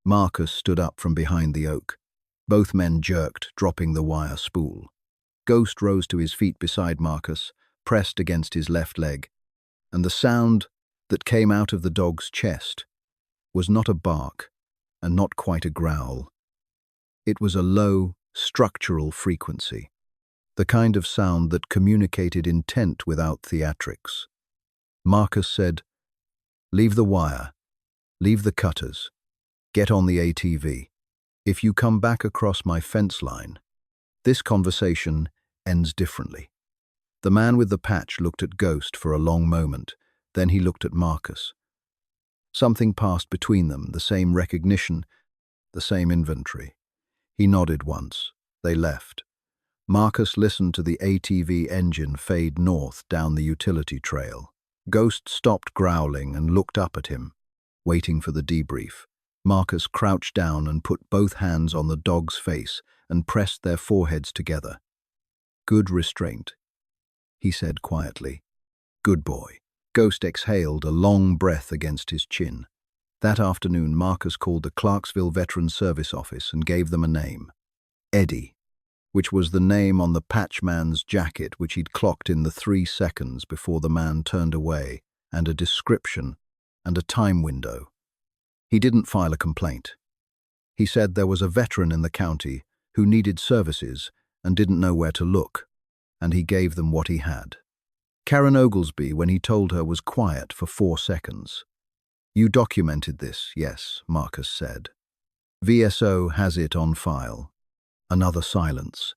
Marcus stood up from behind the oak. Both men jerked, dropping the wire spool. Ghost rose to his feet beside Marcus, pressed against his left leg, and the sound that came out of the dog's chest was not a bark and not quite a growl. It was a low, structural frequency, the kind of sound that communicated intent without theatrics. Marcus said, "Leave the wire, leave the cutters, get on the ATV. If you come back across my fence line, this conversation ends differently." The man with the patch looked at Ghost for a long moment, then he looked at Marcus. Something passed between them, the same recognition, the same inventory. He nodded once. They left. Marcus listened to the ATV engine fade north down the utility trail. Ghost stopped growling and looked up at him, waiting for the debrief. Marcus crouched down and put both hands on the dog's face and pressed their foreheads together. "Good restraint," he said quietly. "Good boy." Ghost exhaled a long breath against his chin. That afternoon, Marcus called the Clarksville Veterans Service Office and gave them a name. Eddie, which was the name on the patchman's jacket which he'd clocked in the 3 seconds before the man turned away, and a description and a time window. He didn't file a complaint. He said there was a veteran in the county who needed services and didn't know where to look, and he gave them what he had. Karen Oglesby, when he told her, was quiet for 4 seconds. "You documented this, yes," Marcus said. "VSO has it on file." Another silence.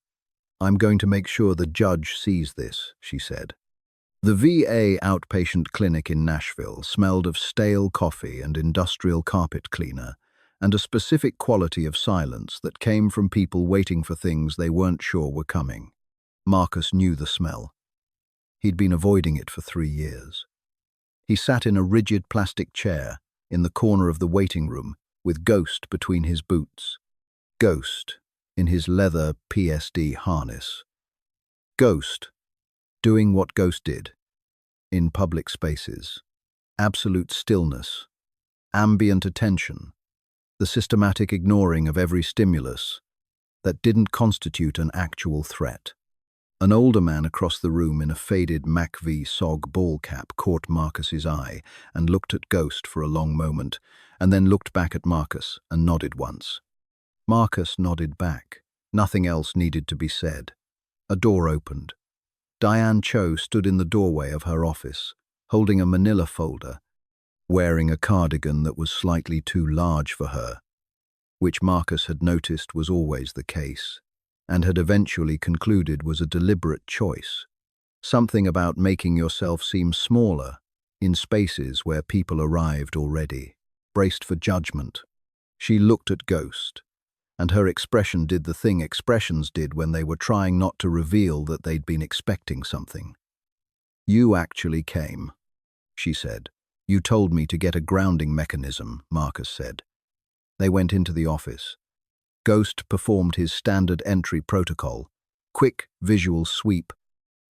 "I'm going to make sure the judge sees this," she said. The VA outpatient clinic in Nashville smelled of stale coffee and industrial carpet cleaner, and a specific quality of silence that came from people waiting for things they weren't sure were coming. Marcus knew the smell. He'd been avoiding it for 3 years. He sat in a rigid plastic chair in the corner of the waiting room with Ghost between his boots. Ghost in his leather PSD harness. Ghost doing what Ghost did in public spaces. Absolute stillness, ambient attention, the systematic ignoring of every stimulus that didn't constitute an actual threat. An older man across the room in a faded MacV SOG ball cap caught Marcus's eye and looked at Ghost for a long moment, and then looked back at Marcus and nodded once. Marcus nodded back. Nothing else needed to be said. A door opened. Diane Cho stood in the doorway of her office, holding a manila folder, wearing a cardigan that was slightly too large for her, which Marcus had noticed was always the case, and had eventually concluded was a deliberate choice. Something about making yourself seem smaller in spaces where people arrived already, braced for judgment. She looked at Ghost, and her expression did the thing expressions did when they were trying not to reveal that they'd been expecting something. "You actually came," she said. "You told me to get a grounding mechanism," Marcus said. They went into the office. Ghost performed his standard entry protocol. Quick visual sweep,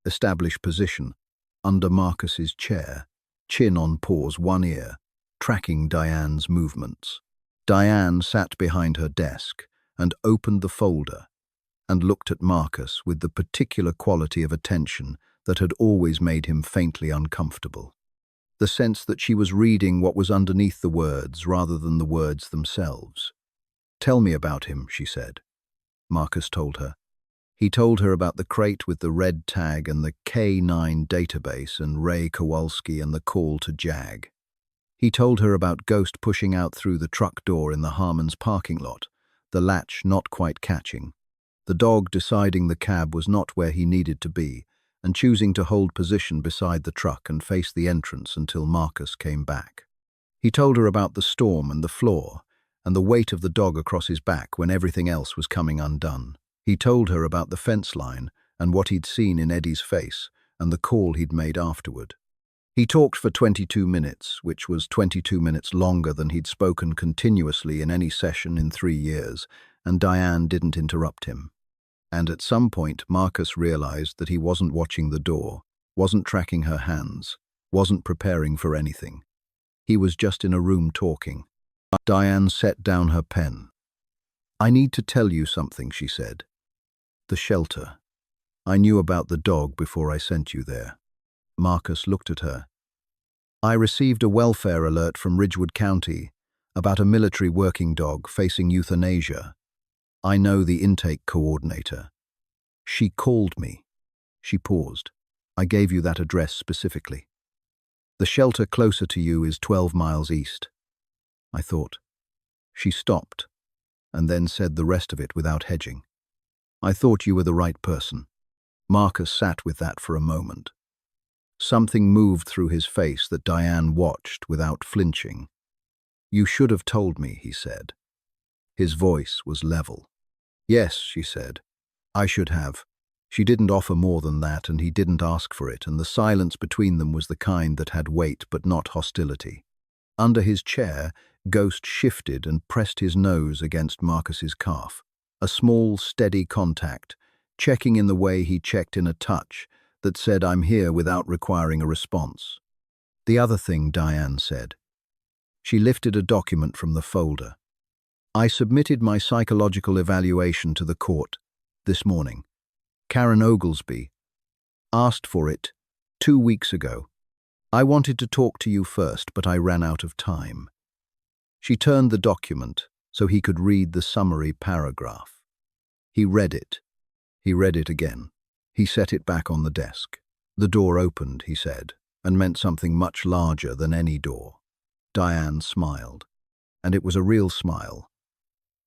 establish position, under Marcus's chair, chin on paws, one ear, tracking Diane's movements. Diane sat behind her desk and opened the folder and looked at Marcus with the particular quality of attention that had always made him faintly uncomfortable. The sense that she was reading what was underneath the words rather than the words themselves. "Tell me about him," she said. Marcus told her. He told her about the crate with the red tag and the K9 database and Ray Kowalski and the call to JAG. He told her about Ghost pushing out through the truck door in the Harmon's parking lot, the latch not quite catching, the dog deciding the cab was not where he needed to be, and choosing to hold position beside the truck and face the entrance until Marcus came back. He told her about the storm and the floor, and the weight of the dog across his back when everything else was coming undone. He told her about the fence line and what he'd seen in Eddie's face and the call he'd made afterward. He talked for 22 minutes, which was 22 minutes longer than he'd spoken continuously in any session in 3 years, and Diane didn't interrupt him. And at some point, Marcus realized that he wasn't watching the door, wasn't tracking her hands, wasn't preparing for anything. He was just in a room talking. Diane set down her pen. "I need to tell you something," she said. "The shelter. I knew about the dog before I sent you there." Marcus looked at her. "I received a welfare alert from Ridgewood County about a military working dog facing euthanasia. I know the intake coordinator. She called me." She paused. "I gave you that address specifically. The shelter closer to you is 12 miles east." I thought. She stopped, and then said the rest of it without hedging. "I thought you were the right person." Marcus sat with that for a moment. Something moved through his face that Diane watched without flinching. "You should have told me," he said. His voice was level. "Yes," she said. "I should have." She didn't offer more than that, and he didn't ask for it, and the silence between them was the kind that had weight but not hostility. Under his chair, Ghost shifted and pressed his nose against Marcus's calf. A small, steady contact, checking in the way he checked in a touch that said, "I'm here," without requiring a response. "The other thing," Diane said. She lifted a document from the folder. "I submitted my psychological evaluation to the court this morning. Karen Oglesby asked for it 2 weeks ago. I wanted to talk to you first, but I ran out of time." She turned the document so he could read the summary paragraph. He read it. He read it again. He set it back on the desk. "The door opened," he said, and meant something much larger than any door. Diane smiled, and it was a real smile.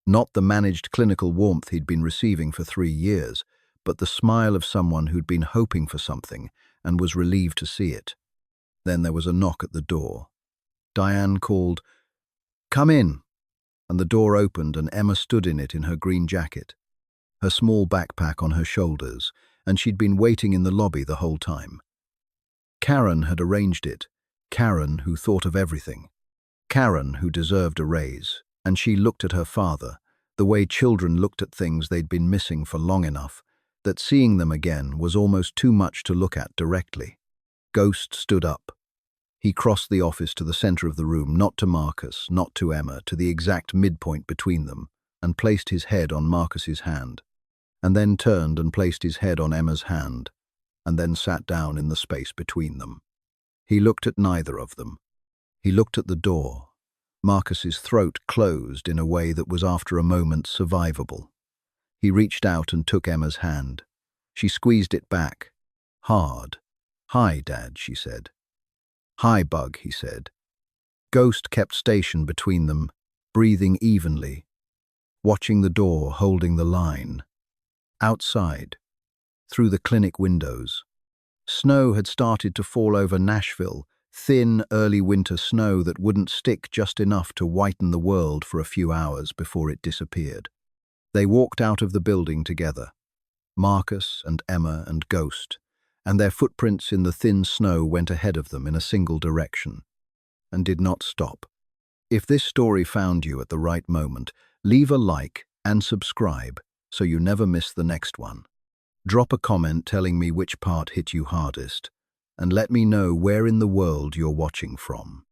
Not the managed clinical warmth he'd been receiving for 3 years, but the smile of someone who'd been hoping for something and was relieved to see it. Then there was a knock at the door. Diane called, "Come in," and the door opened and Emma stood in it in her green jacket, her small backpack on her shoulders, and she'd been waiting in the lobby the whole time. Karen had arranged it. Karen, who thought of everything. Karen, who deserved a raise. And she looked at her father, the way children looked at things they'd been missing for long enough, that seeing them again was almost too much to look at directly. Ghost stood up. He crossed the office to the center of the room, not to Marcus, not to Emma, to the exact midpoint between them, and placed his head on Marcus's hand, and then turned and placed his head on Emma's hand, and then sat down in the space between them. He looked at neither of them. He looked at the door. Marcus's throat closed in a way that was after a moment survivable. He reached out and took Emma's hand. She squeezed it back. Hard. "Hi, Dad," she said. "Hi, Bug," he said. Ghost kept station between them, breathing evenly, watching the door, holding the line. Outside, through the clinic windows, snow had started to fall over Nashville, thin, early winter snow that wouldn't stick just enough to whiten the world for a few hours before it disappeared. They walked out of the building together, Marcus and Emma and Ghost, and their footprints in the thin snow went ahead of them in a single direction, and did not stop. If this story found you at the right moment, leave a like and subscribe so you never miss the next one. Drop a comment telling me which part hit you hardest, and let me know where in the world you're watching from.